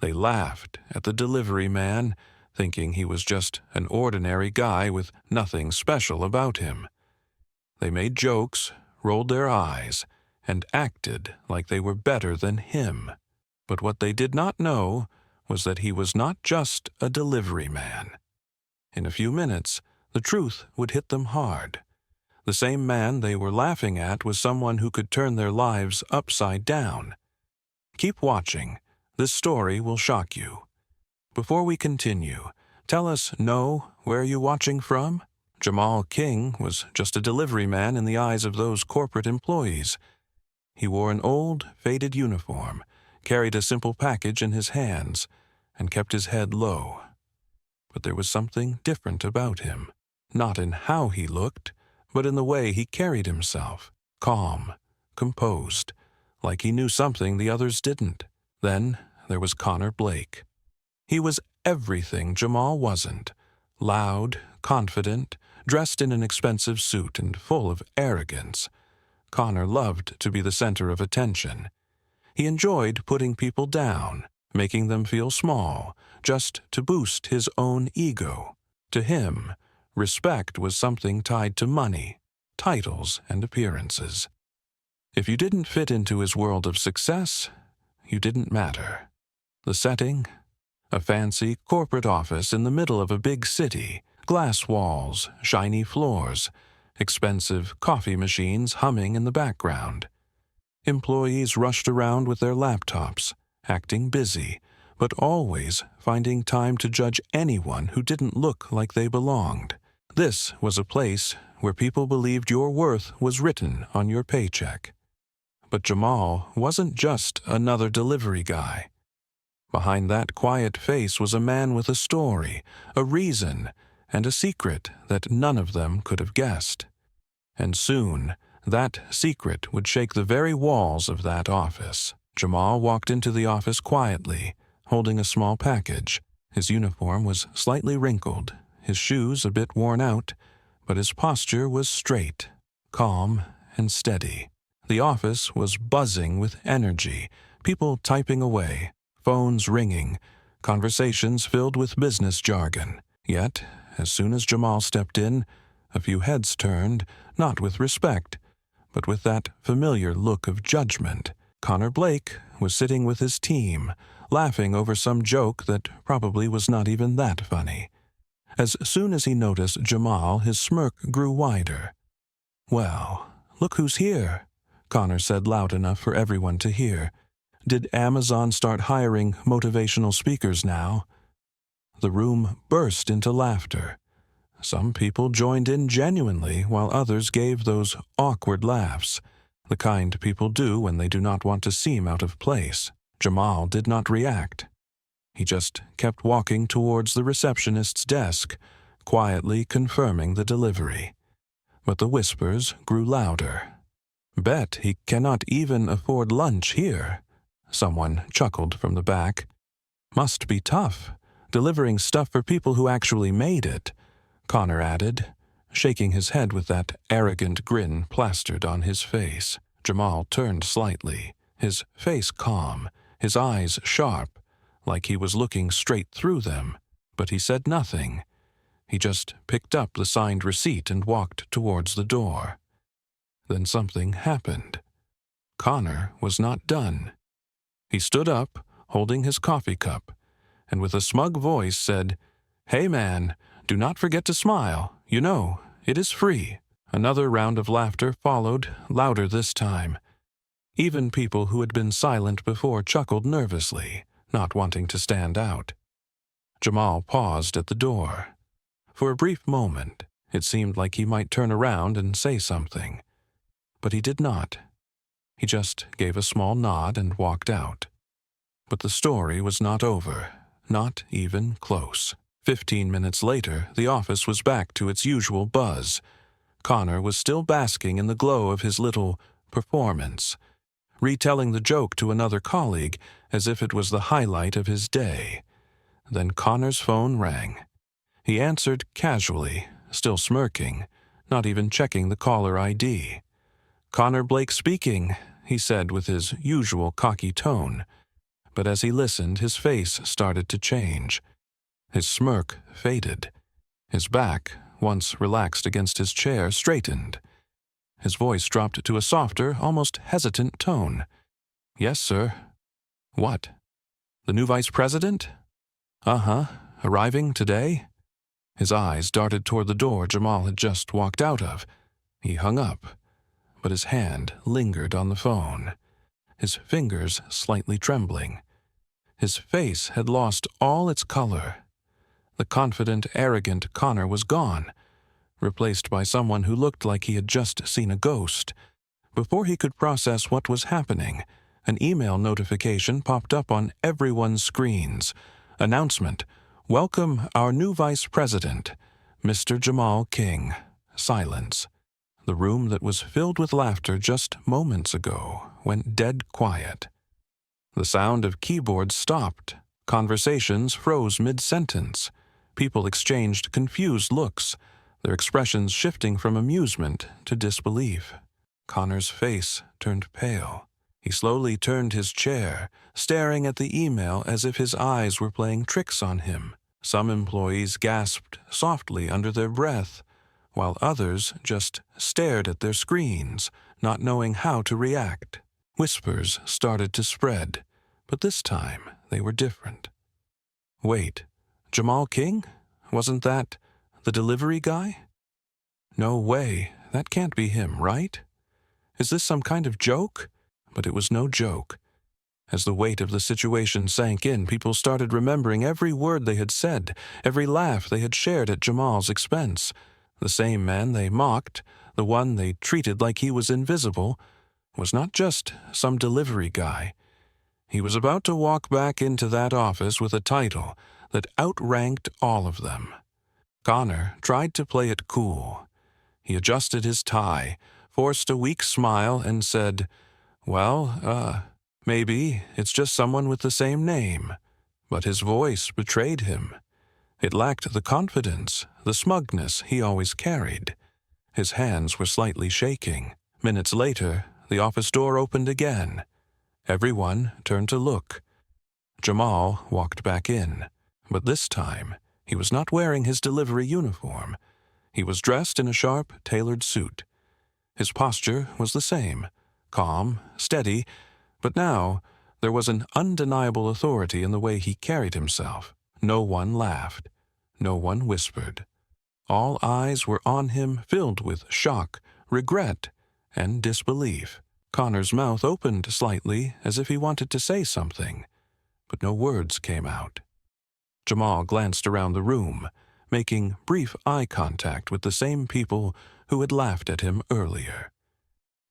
They laughed at the delivery man, thinking he was just an ordinary guy with nothing special about him. They made jokes, rolled their eyes, and acted like they were better than him. But what they did not know was that he was not just a delivery man. In a few minutes, the truth would hit them hard. The same man they were laughing at was someone who could turn their lives upside down. Keep watching. This story will shock you. Before we continue, tell us, where are you watching from? Jamal King was just a delivery man in the eyes of those corporate employees. He wore an old, faded uniform, carried a simple package in his hands, and kept his head low. But there was something different about him, not in how he looked, but in the way he carried himself, calm, composed, like he knew something the others didn't. Then there was Connor Blake. He was everything Jamal wasn't: loud, confident, dressed in an expensive suit and full of arrogance. Connor loved to be the center of attention. He enjoyed putting people down, making them feel small, just to boost his own ego. To him, respect was something tied to money, titles, and appearances. If you didn't fit into his world of success, you didn't matter. The setting? A fancy corporate office in the middle of a big city, glass walls, shiny floors, expensive coffee machines humming in the background. Employees rushed around with their laptops, acting busy, but always finding time to judge anyone who didn't look like they belonged. This was a place where people believed your worth was written on your paycheck. But Jamal wasn't just another delivery guy. Behind that quiet face was a man with a story, a reason, and a secret that none of them could have guessed. And soon, that secret would shake the very walls of that office. Jamal walked into the office quietly, holding a small package. His uniform was slightly wrinkled, his shoes a bit worn out, but his posture was straight, calm, and steady. The office was buzzing with energy, people typing away, phones ringing, conversations filled with business jargon. Yet, as soon as Jamal stepped in, a few heads turned, not with respect, but with that familiar look of judgment. Connor Blake was sitting with his team, laughing over some joke that probably was not even that funny. As soon as he noticed Jamal, his smirk grew wider. "Well, look who's here," Connor said loud enough for everyone to hear. "Did Amazon start hiring motivational speakers now?" The room burst into laughter. Some people joined in genuinely, while others gave those awkward laughs, the kind people do when they do not want to seem out of place. Jamal did not react. He just kept walking towards the receptionist's desk, quietly confirming the delivery. But the whispers grew louder. "Bet he cannot even afford lunch here," someone chuckled from the back. "Must be tough, delivering stuff for people who actually made it," Connor added, shaking his head with that arrogant grin plastered on his face. Jamal turned slightly, his face calm, his eyes sharp, like he was looking straight through them, but he said nothing. He just picked up the signed receipt and walked towards the door. Then something happened. Connor was not done. He stood up, holding his coffee cup, and with a smug voice said, "Hey man, do not forget to smile. You know, it is free." Another round of laughter followed, louder this time. Even people who had been silent before chuckled nervously, not wanting to stand out. Jamal paused at the door. For a brief moment, it seemed like he might turn around and say something. But he did not. He just gave a small nod and walked out. But the story was not over, not even close. 15 minutes later, the office was back to its usual buzz. Connor was still basking in the glow of his little performance, retelling the joke to another colleague as if it was the highlight of his day. Then Connor's phone rang. He answered casually, still smirking, not even checking the caller ID. "Connor Blake speaking," he said with his usual cocky tone. But as he listened, his face started to change. His smirk faded. His back, once relaxed against his chair, straightened. His voice dropped to a softer, almost hesitant tone. "Yes, sir." "What? The new vice president?" "Uh-huh. Arriving today?" His eyes darted toward the door Jamal had just walked out of. He hung up, but his hand lingered on the phone, his fingers slightly trembling. His face had lost all its color. The confident, arrogant Connor was gone, replaced by someone who looked like he had just seen a ghost. Before he could process what was happening, an email notification popped up on everyone's screens. Announcement: "Welcome our new vice president, Mr. Jamal King." Silence. The room that was filled with laughter just moments ago went dead quiet. The sound of keyboards stopped. Conversations froze mid-sentence. People exchanged confused looks, their expressions shifting from amusement to disbelief. Connor's face turned pale. He slowly turned his chair, staring at the email as if his eyes were playing tricks on him. Some employees gasped softly under their breath, while others just stared at their screens, not knowing how to react. Whispers started to spread, but this time they were different. Wait, Jamal King? Wasn't that the delivery guy? No way, that can't be him, right? Is this some kind of joke? But it was no joke. As the weight of the situation sank in, people started remembering every word they had said, every laugh they had shared at Jamal's expense. The same man they mocked, the one they treated like he was invisible, was not just some delivery guy. He was about to walk back into that office with a title that outranked all of them. Connor tried to play it cool. He adjusted his tie, forced a weak smile, and said, "Well, maybe it's just someone with the same name." But his voice betrayed him. It lacked the confidence, the smugness he always carried. His hands were slightly shaking. Minutes later, the office door opened again. Everyone turned to look. Jamal walked back in, but this time he was not wearing his delivery uniform. He was dressed in a sharp, tailored suit. His posture was the same, calm, steady, but now there was an undeniable authority in the way he carried himself. No one laughed. No one whispered. All eyes were on him, filled with shock, regret, and disbelief. Connor's mouth opened slightly as if he wanted to say something, but no words came out. Jamal glanced around the room, making brief eye contact with the same people who had laughed at him earlier.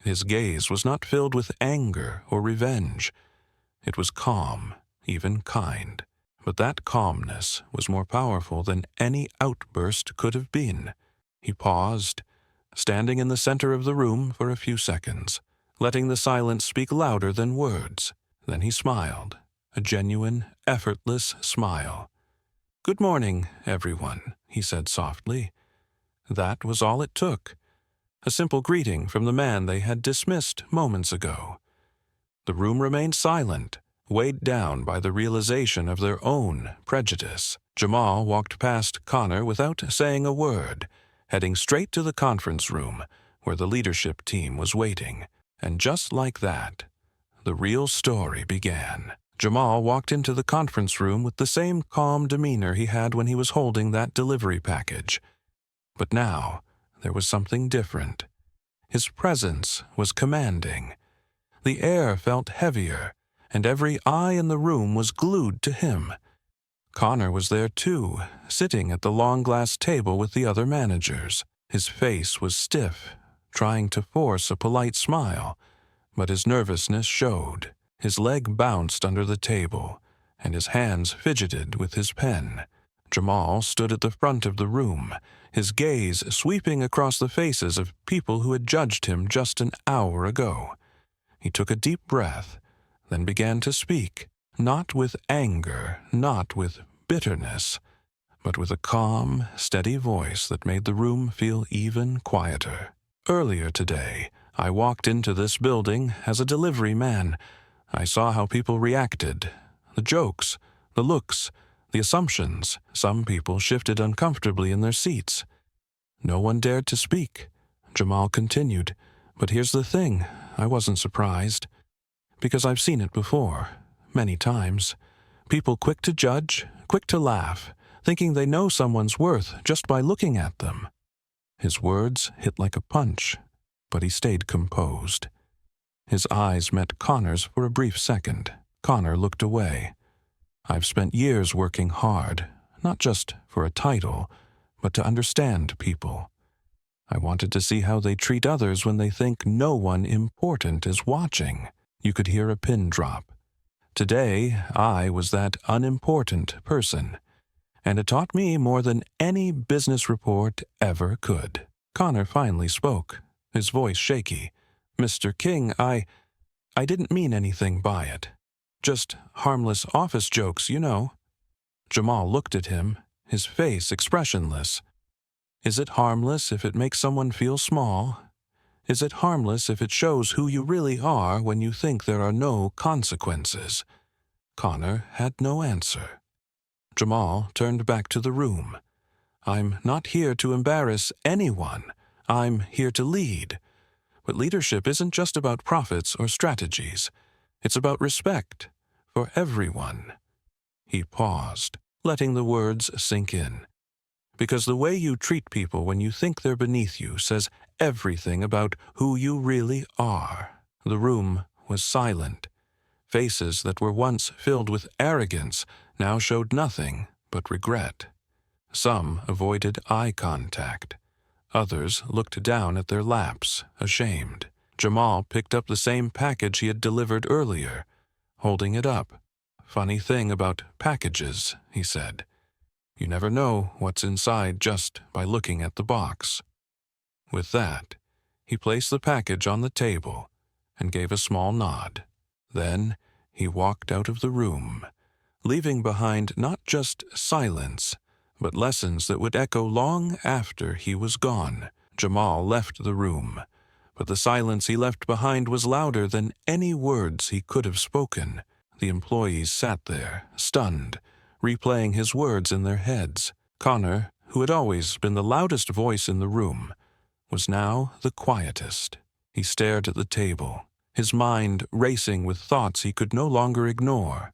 His gaze was not filled with anger or revenge. It was calm, even kind. But that calmness was more powerful than any outburst could have been. He paused, standing in the center of the room for a few seconds, letting the silence speak louder than words. Then he smiled, a genuine, effortless smile. "Good morning, everyone," he said softly. That was all it took. A simple greeting from the man they had dismissed moments ago. The room remained silent, weighed down by the realization of their own prejudice. Jamal walked past Connor without saying a word, heading straight to the conference room where the leadership team was waiting. And just like that, the real story began. Jamal walked into the conference room with the same calm demeanor he had when he was holding that delivery package. But now, there was something different. His presence was commanding. The air felt heavier, and every eye in the room was glued to him. Connor was there too, sitting at the long glass table with the other managers. His face was stiff, trying to force a polite smile, but his nervousness showed. His leg bounced under the table, and his hands fidgeted with his pen. Jamal stood at the front of the room, his gaze sweeping across the faces of people who had judged him just an hour ago. He took a deep breath, then began to speak, not with anger, not with bitterness, but with a calm, steady voice that made the room feel even quieter. "Earlier today, I walked into this building as a delivery man. I saw how people reacted. The jokes, the looks, the assumptions. Some people shifted uncomfortably in their seats. No one dared to speak. Jamal continued, "But here's the thing, I wasn't surprised. Because I've seen it before, many times. People quick to judge, quick to laugh, thinking they know someone's worth just by looking at them." His words hit like a punch, but he stayed composed. His eyes met Connor's for a brief second. Connor looked away. "I've spent years working hard, not just for a title, but to understand people. I wanted to see how they treat others when they think no one important is watching." You could hear a pin drop. Today, I was that unimportant person, and it taught me more than any business report ever could. Connor finally spoke, his voice shaky. "Mr. King, I didn't mean anything by it. Just harmless office jokes, you know." Jamal looked at him, his face expressionless. "Is it harmless if it makes someone feel small? Is it harmless if it shows who you really are when you think there are no consequences?" Connor had no answer. Jamal turned back to the room. "I'm not here to embarrass anyone. I'm here to lead. But leadership isn't just about profits or strategies. It's about respect for everyone." He paused, letting the words sink in. "Because the way you treat people when you think they're beneath you says everything about who you really are." The room was silent. Faces that were once filled with arrogance now showed nothing but regret. Some avoided eye contact. Others looked down at their laps, ashamed. Jamal picked up the same package he had delivered earlier, holding it up. "Funny thing about packages," he said. "You never know what's inside just by looking at the box." With that, he placed the package on the table and gave a small nod. Then he walked out of the room, leaving behind not just silence, but lessons that would echo long after he was gone. Jamal left the room, but the silence he left behind was louder than any words he could have spoken. The employees sat there, stunned, replaying his words in their heads. Connor, who had always been the loudest voice in the room, was now the quietest. He stared at the table, his mind racing with thoughts he could no longer ignore.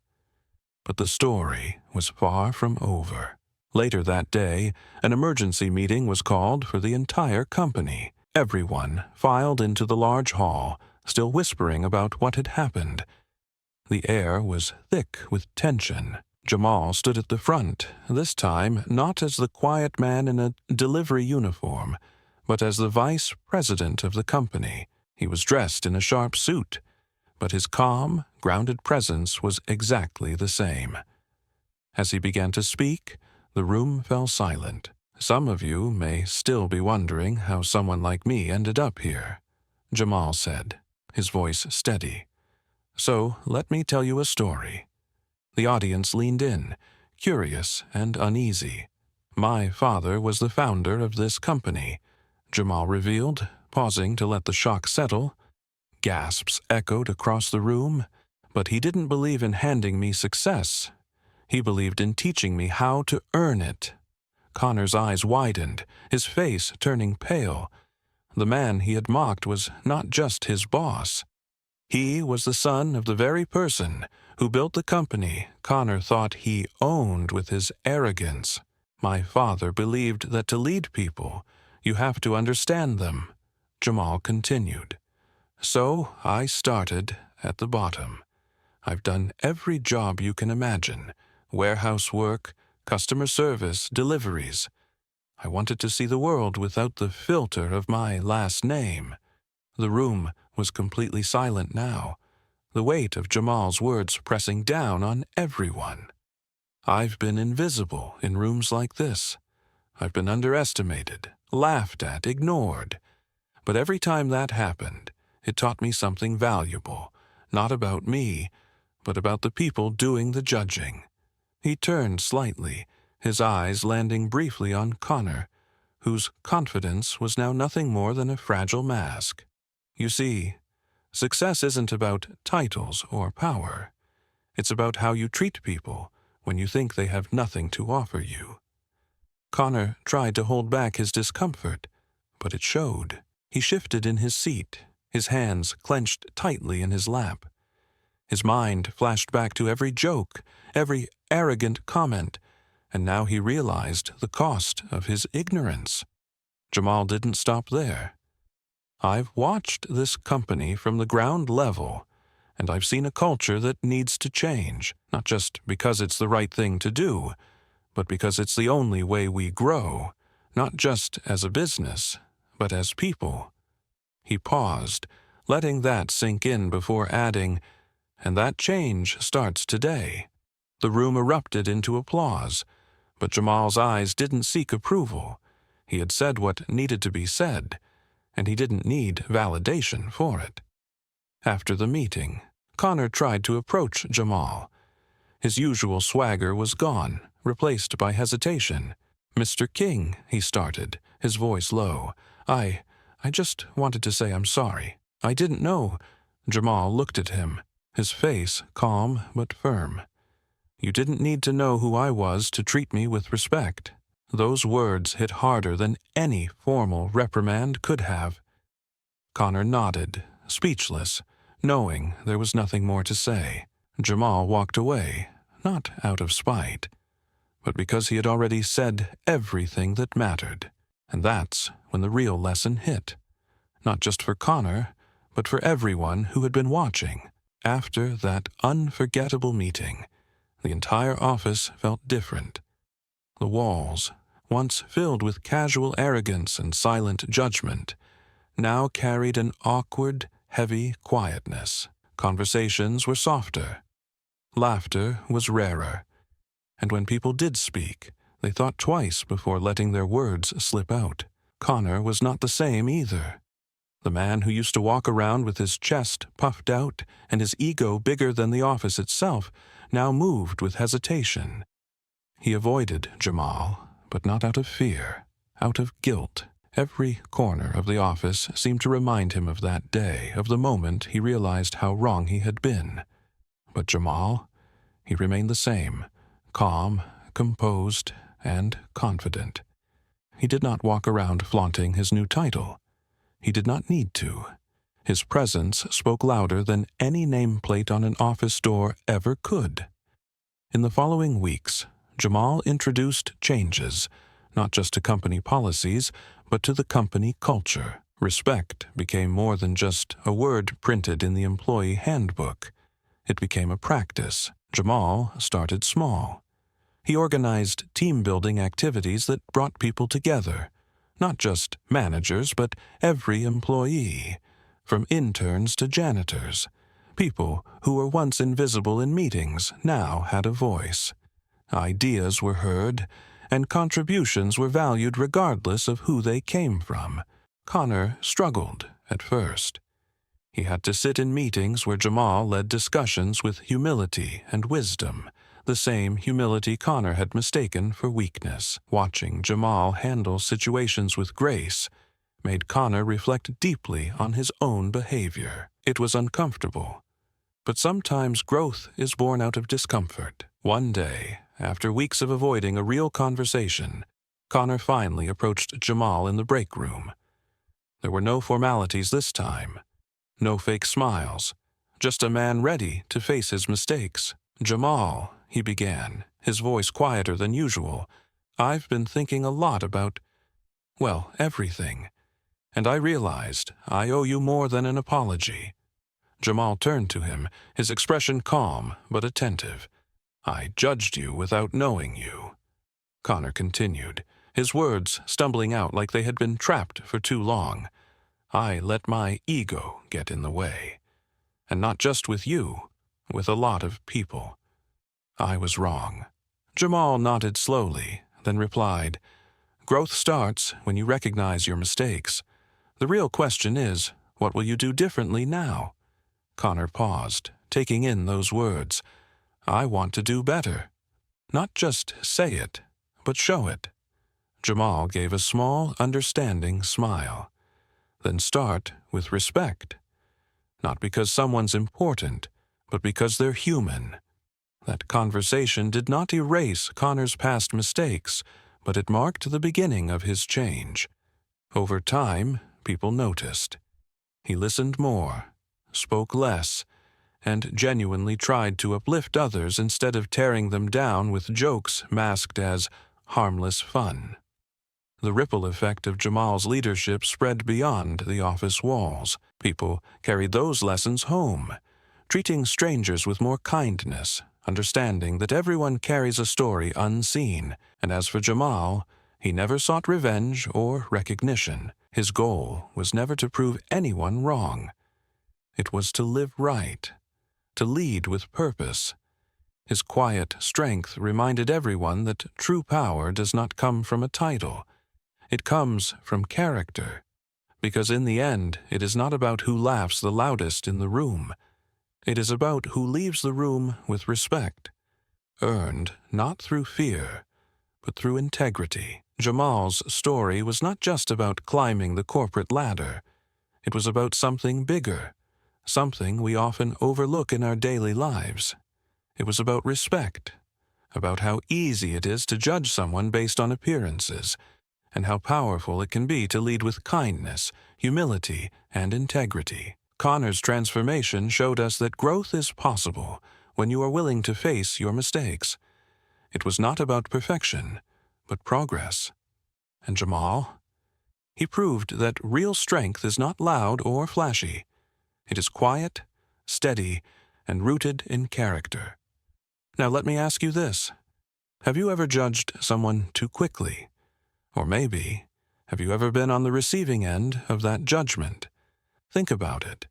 But the story was far from over. Later that day, an emergency meeting was called for the entire company. Everyone filed into the large hall, still whispering about what had happened. The air was thick with tension. Jamal stood at the front, this time not as the quiet man in a delivery uniform, but as the vice president of the company. He was dressed in a sharp suit, but his calm, grounded presence was exactly the same. As he began to speak, the room fell silent. "Some of you may still be wondering how someone like me ended up here," Jamal said, his voice steady. "So let me tell you a story." The audience leaned in, curious and uneasy. "My father was the founder of this company," Jamal revealed, pausing to let the shock settle. Gasps echoed across the room, but he didn't believe in handing me success. He believed in teaching me how to earn it. Connor's eyes widened, his face turning pale. The man he had mocked was not just his boss. He was the son of the very person who built the company Connor thought he owned with his arrogance. "My father believed that to lead people, you have to understand them," Jamal continued. "So I started at the bottom. I've done every job you can imagine: warehouse work, customer service, deliveries. I wanted to see the world without the filter of my last name." The room was completely silent now, the weight of Jamal's words pressing down on everyone. "I've been invisible in rooms like this. I've been underestimated, laughed at, ignored. But every time that happened, it taught me something valuable, not about me, but about the people doing the judging." He turned slightly, his eyes landing briefly on Connor, whose confidence was now nothing more than a fragile mask. "You see, success isn't about titles or power. It's about how you treat people when you think they have nothing to offer you. Connor tried to hold back his discomfort, but it showed. He shifted in his seat, his hands clenched tightly in his lap. His mind flashed back to every joke, every arrogant comment, and now he realized the cost of his ignorance. Jamal didn't stop there. I've watched this company from the ground level, and I've seen a culture that needs to change, not just because it's the right thing to do, but because it's the only way we grow, not just as a business, but as people. He paused, letting that sink in before adding, and that change starts today. The room erupted into applause, but Jamal's eyes didn't seek approval. He had said what needed to be said, and he didn't need validation for it. After the meeting, Connor tried to approach Jamal. His usual swagger was gone, replaced by hesitation. "Mr. King," he started, his voice low. I just wanted to say I'm sorry. I didn't know." Jamal looked at him, his face calm but firm. "You didn't need to know who I was to treat me with respect." Those words hit harder than any formal reprimand could have. Connor nodded, speechless, knowing there was nothing more to say. Jamal walked away, not out of spite, but because he had already said everything that mattered. And that's when the real lesson hit. Not just for Connor, but for everyone who had been watching. After that unforgettable meeting, the entire office felt different. The walls, once filled with casual arrogance and silent judgment, now carried an awkward, heavy quietness. Conversations were softer. Laughter was rarer. And when people did speak, they thought twice before letting their words slip out. Connor was not the same either. The man who used to walk around with his chest puffed out and his ego bigger than the office itself now moved with hesitation. He avoided Jamal, but not out of fear, out of guilt. Every corner of the office seemed to remind him of that day, of the moment he realized how wrong he had been. But Jamal, he remained the same, calm, composed, and confident. He did not walk around flaunting his new title. He did not need to. His presence spoke louder than any nameplate on an office door ever could. In the following weeks, Jamal introduced changes, not just to company policies, but to the company culture. Respect became more than just a word printed in the employee handbook. It became a practice. Jamal started small. He organized team-building activities that brought people together, not just managers, but every employee, from interns to janitors. People who were once invisible in meetings now had a voice. Ideas were heard, and contributions were valued regardless of who they came from. Connor struggled at first. He had to sit in meetings where Jamal led discussions with humility and wisdom, the same humility Connor had mistaken for weakness. Watching Jamal handle situations with grace made Connor reflect deeply on his own behavior. It was uncomfortable, but sometimes growth is born out of discomfort. One day, after weeks of avoiding a real conversation, Connor finally approached Jamal in the break room. There were no formalities this time, no fake smiles, just a man ready to face his mistakes. "Jamal," he began, his voice quieter than usual, "I've been thinking a lot about, well, everything, and I realized I owe you more than an apology." Jamal turned to him, his expression calm but attentive. "I judged you without knowing you." Connor continued, his words stumbling out like they had been trapped for too long. "I let my ego get in the way. And not just with you, with a lot of people. I was wrong." Jamal nodded slowly, then replied, "Growth starts when you recognize your mistakes. The real question is, what will you do differently now?" Connor paused, taking in those words. "I want to do better. Not just say it, but show it." Jamal gave a small, understanding smile. "Then start with respect. Not because someone's important, but because they're human. That conversation did not erase Connor's past mistakes, but it marked the beginning of his change. Over time, people noticed. He listened more, spoke less, and genuinely tried to uplift others instead of tearing them down with jokes masked as harmless fun. The ripple effect of Jamal's leadership spread beyond the office walls. People carried those lessons home, treating strangers with more kindness, understanding that everyone carries a story unseen. And as for Jamal, he never sought revenge or recognition. His goal was never to prove anyone wrong. It was to live right, to lead with purpose. His quiet strength reminded everyone that true power does not come from a title. It comes from character, because in the end, it is not about who laughs the loudest in the room. It is about who leaves the room with respect, earned not through fear, but through integrity. Jamal's story was not just about climbing the corporate ladder. It was about something bigger, something we often overlook in our daily lives. It was about respect, about how easy it is to judge someone based on appearances, and how powerful it can be to lead with kindness, humility, and integrity. Connor's transformation showed us that growth is possible when you are willing to face your mistakes. It was not about perfection, but progress. And Jamal? He proved that real strength is not loud or flashy. It is quiet, steady, and rooted in character. Now let me ask you this. Have you ever judged someone too quickly? Or maybe, have you ever been on the receiving end of that judgment? Think about it.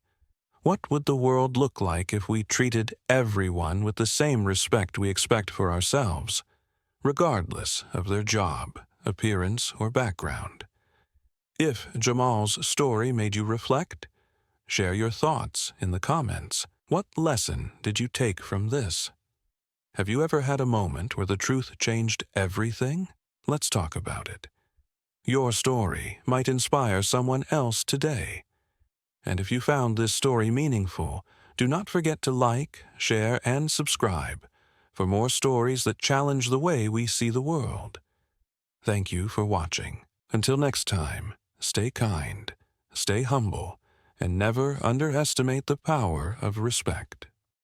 What would the world look like if we treated everyone with the same respect we expect for ourselves, regardless of their job, appearance, or background? If Jamal's story made you reflect, share your thoughts in the comments. What lesson did you take from this? Have you ever had a moment where the truth changed everything? Let's talk about it. Your story might inspire someone else today. And if you found this story meaningful, do not forget to like, share, and subscribe for more stories that challenge the way we see the world. Thank you for watching. Until next time, stay kind, stay humble, and never underestimate the power of respect.